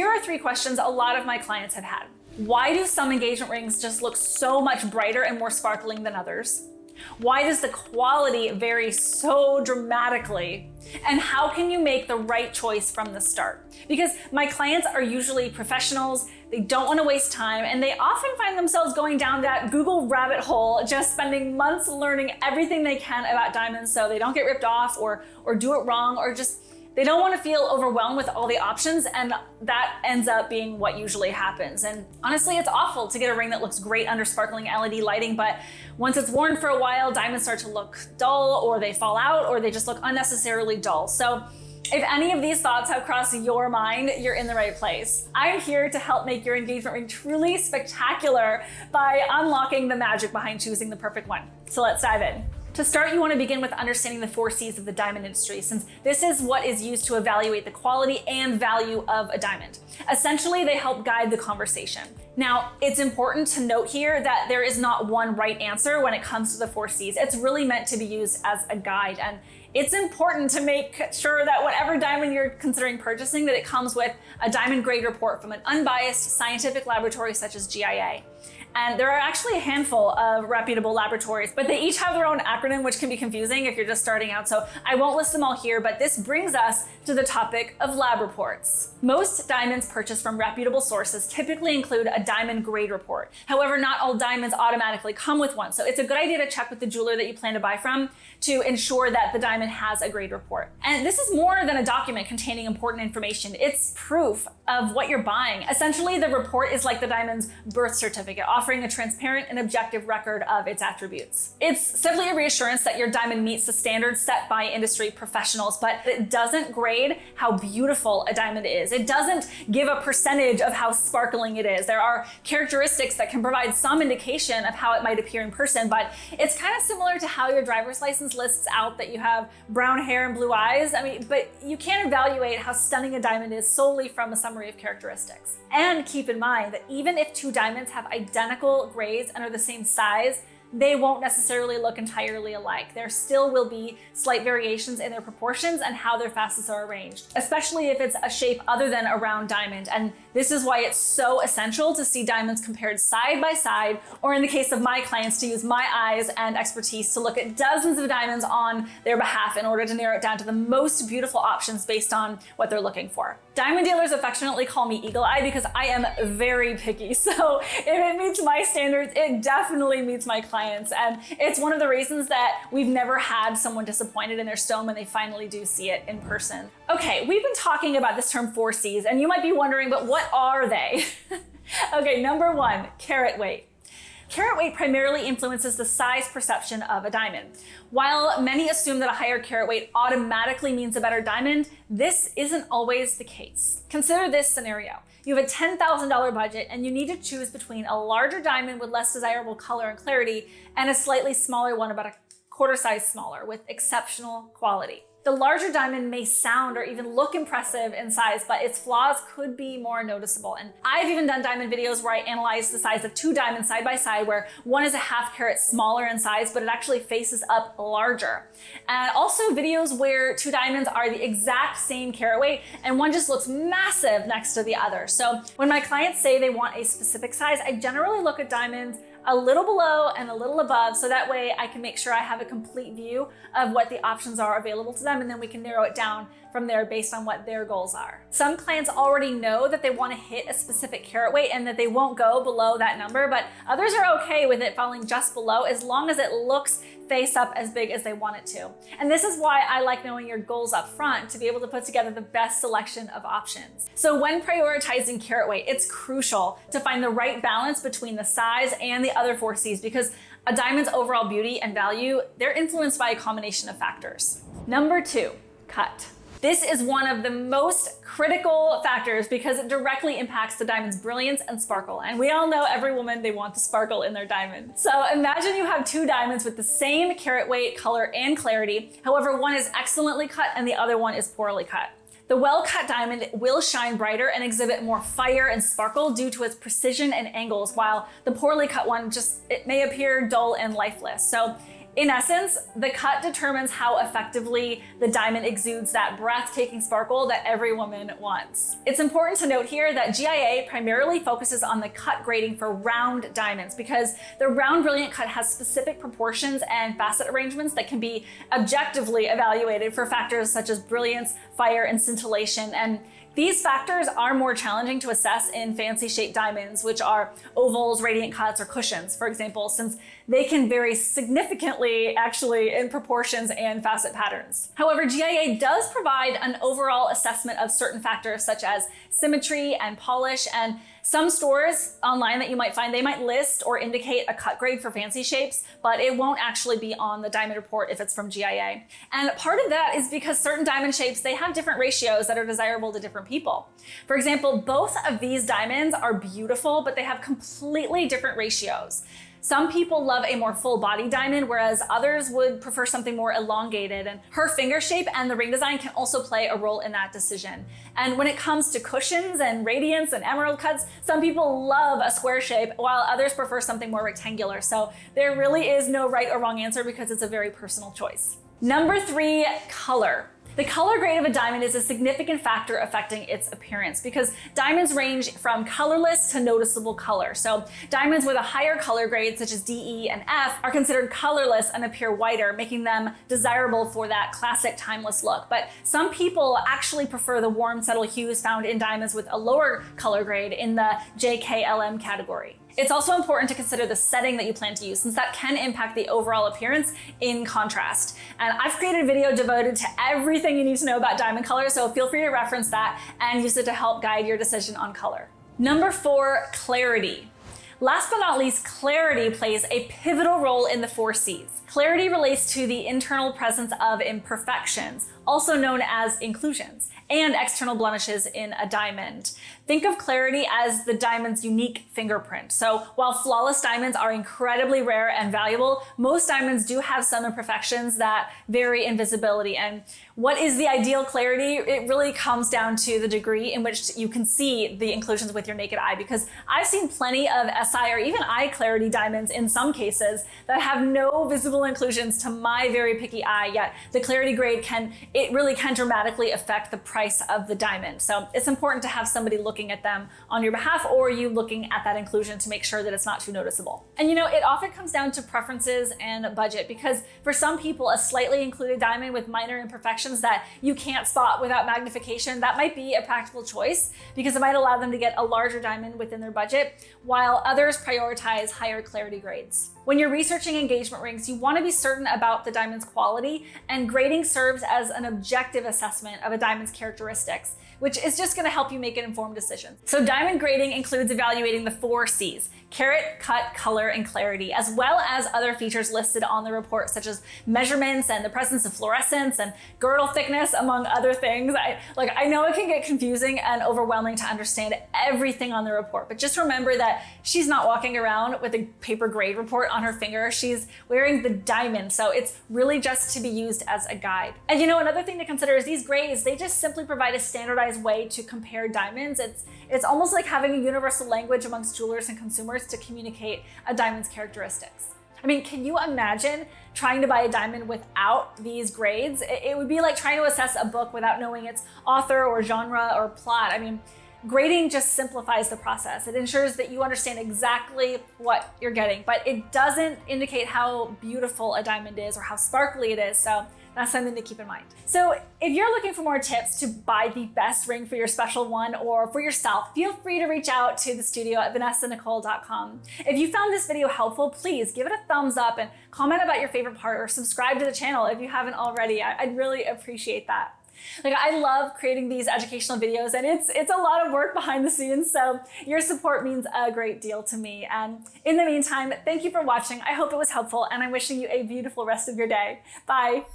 Here are 3 questions a lot of my clients have had. Why do some engagement rings just look so much brighter and more sparkling than others? Why does the quality vary so dramatically? And how can you make the right choice from the start? Because my clients are usually professionals, they don't want to waste time, and they often find themselves going down that Google rabbit hole, just spending months learning everything they can about diamonds so they don't get ripped off or do it wrong, or just they don't want to feel overwhelmed with all the options, and that ends up being what usually happens. And honestly, it's awful to get a ring that looks great under sparkling LED lighting, but once it's worn for a while, diamonds start to look dull, or they fall out, or they just look unnecessarily dull. So if any of these thoughts have crossed your mind, you're in the right place. I'm here to help make your engagement ring truly spectacular by unlocking the magic behind choosing the perfect one. So let's dive in. To start, you want to begin with understanding the 4 C's of the diamond industry, since this is what is used to evaluate the quality and value of a diamond. Essentially, they help guide the conversation. Now, it's important to note here that there is not one right answer when it comes to the 4 C's. It's really meant to be used as a guide, and it's important to make sure that whatever diamond you're considering purchasing, that it comes with a diamond grade report from an unbiased scientific laboratory such as GIA. And there are actually a handful of reputable laboratories, but they each have their own acronym, which can be confusing if you're just starting out. So I won't list them all here, but this brings us to the topic of lab reports. Most diamonds purchased from reputable sources typically include a diamond grade report. However, not all diamonds automatically come with one. So it's a good idea to check with the jeweler that you plan to buy from to ensure that the diamond has a grade report. And this is more than a document containing important information. It's proof of what you're buying. Essentially, the report is like the diamond's birth certificate, offering a transparent and objective record of its attributes. It's simply a reassurance that your diamond meets the standards set by industry professionals, but it doesn't grade how beautiful a diamond is. It doesn't give a percentage of how sparkling it is. There are characteristics that can provide some indication of how it might appear in person, but it's kind of similar to how your driver's license lists out that you have brown hair and blue eyes. But you can't evaluate how stunning a diamond is solely from a summary of characteristics. And keep in mind that even if 2 diamonds have identical grades and are the same size, they won't necessarily look entirely alike. There still will be slight variations in their proportions and how their facets are arranged, especially if it's a shape other than a round diamond. And this is why it's so essential to see diamonds compared side by side, or in the case of my clients, to use my eyes and expertise to look at dozens of diamonds on their behalf in order to narrow it down to the most beautiful options based on what they're looking for. Diamond dealers affectionately call me Eagle Eye because I am very picky. So if it meets my standards, it definitely meets my clients. And it's one of the reasons that we've never had someone disappointed in their stone when they finally do see it in person. Okay, we've been talking about this term 4 C's, and you might be wondering, but what are they? Okay, number 1, carat weight. Carat weight primarily influences the size perception of a diamond. While many assume that a higher carat weight automatically means a better diamond, this isn't always the case. Consider this scenario. You have a $10,000 budget and you need to choose between a larger diamond with less desirable color and clarity and a slightly smaller one, about a quarter size smaller, with exceptional quality. The larger diamond may sound or even look impressive in size, but its flaws could be more noticeable. And I've even done diamond videos where I analyze the size of 2 diamonds side by side, where one is a ½ carat smaller in size, but it actually faces up larger. And also videos where 2 diamonds are the exact same carat weight and one just looks massive next to the other. So when my clients say they want a specific size, I generally look at diamonds a little below and a little above, so that way I can make sure I have a complete view of what the options are available to them, and then we can narrow it down from there based on what their goals are. Some clients already know that they want to hit a specific carat weight and that they won't go below that number, but others are okay with it falling just below as long as it looks face up as big as they want it to. And this is why I like knowing your goals up front, to be able to put together the best selection of options. So when prioritizing carat weight, it's crucial to find the right balance between the size and the other 4 C's, because a diamond's overall beauty and value, they're influenced by a combination of factors. Number 2, cut. This is one of the most critical factors because it directly impacts the diamond's brilliance and sparkle. And we all know every woman, they want the sparkle in their diamond. So imagine you have 2 diamonds with the same carat weight, color, and clarity. However, one is excellently cut and the other one is poorly cut. The well-cut diamond will shine brighter and exhibit more fire and sparkle due to its precision and angles, while the poorly cut one it may appear dull and lifeless. So In essence, the cut determines how effectively the diamond exudes that breathtaking sparkle that every woman wants. It's important to note here that GIA primarily focuses on the cut grading for round diamonds because the round brilliant cut has specific proportions and facet arrangements that can be objectively evaluated for factors such as brilliance, fire, and scintillation. And these factors are more challenging to assess in fancy shaped diamonds, which are ovals, radiant cuts, or cushions, for example, since they can vary significantly actually in proportions and facet patterns. However, GIA does provide an overall assessment of certain factors such as symmetry and polish, and some stores online that you might find, they might list or indicate a cut grade for fancy shapes, but it won't actually be on the diamond report if it's from GIA. And part of that is because certain diamond shapes, they have different ratios that are desirable to different people. For example, both of these diamonds are beautiful, but they have completely different ratios. Some people love a more full body diamond, whereas others would prefer something more elongated, and her finger shape and the ring design can also play a role in that decision. And when it comes to cushions and radiance and emerald cuts, some people love a square shape while others prefer something more rectangular. So there really is no right or wrong answer because it's a very personal choice. Number 3, color. The color grade of a diamond is a significant factor affecting its appearance because diamonds range from colorless to noticeable color. So diamonds with a higher color grade, such as D, E, and F, are considered colorless and appear whiter, making them desirable for that classic timeless look. But some people actually prefer the warm, subtle hues found in diamonds with a lower color grade in the JKLM category. It's also important to consider the setting that you plan to use, since that can impact the overall appearance in contrast. And I've created a video devoted to everything you need to know about diamond color, so feel free to reference that and use it to help guide your decision on color. Number 4, clarity. Last but not least, clarity plays a pivotal role in the 4 C's. Clarity relates to the internal presence of imperfections, also known as inclusions, and external blemishes in a diamond. Think of clarity as the diamond's unique fingerprint. So while flawless diamonds are incredibly rare and valuable, most diamonds do have some imperfections that vary in visibility. And what is the ideal clarity? It really comes down to the degree in which you can see the inclusions with your naked eye, because I've seen plenty of SI or even eye clarity diamonds in some cases that have no visible inclusions to my very picky eye, yet the clarity grade really can dramatically affect the price of the diamond. So it's important to have somebody looking at them on your behalf, or you looking at that inclusion to make sure that it's not too noticeable. And you know, it often comes down to preferences and budget, because for some people, a slightly included diamond with minor imperfections that you can't spot without magnification, that might be a practical choice because it might allow them to get a larger diamond within their budget, while others prioritize higher clarity grades. When you're researching engagement rings, you want to be certain about the diamond's quality, and grading serves as an objective assessment of a diamond's characteristics, which is just going to help you make an informed decision. So diamond grading includes evaluating the 4 C's: carat, cut, color, and clarity, as well as other features listed on the report, such as measurements and the presence of fluorescence and girdle thickness, among other things. I know it can get confusing and overwhelming to understand everything on the report, but just remember that she's not walking around with a paper grade report on her finger. She's wearing the diamond, so it's really just to be used as a guide. And you know, another thing to consider is these grades, they just simply provide a standardized way to compare diamonds. It's almost like having a universal language amongst jewelers and consumers to communicate a diamond's characteristics. I mean, can you imagine trying to buy a diamond without these grades? It would be like trying to assess a book without knowing its author or genre or plot. I mean, grading just simplifies the process. It ensures that you understand exactly what you're getting, but it doesn't indicate how beautiful a diamond is or how sparkly it is. So that's something to keep in mind. So if you're looking for more tips to buy the best ring for your special one or for yourself, feel free to reach out to the studio at vanessanicole.com. If you found this video helpful, please give it a thumbs up and comment about your favorite part, or subscribe to the channel if you haven't already. I'd really appreciate that. I love creating these educational videos, and it's a lot of work behind the scenes, so your support means a great deal to me. And in the meantime, thank you for watching. I hope it was helpful, and I'm wishing you a beautiful rest of your day. Bye.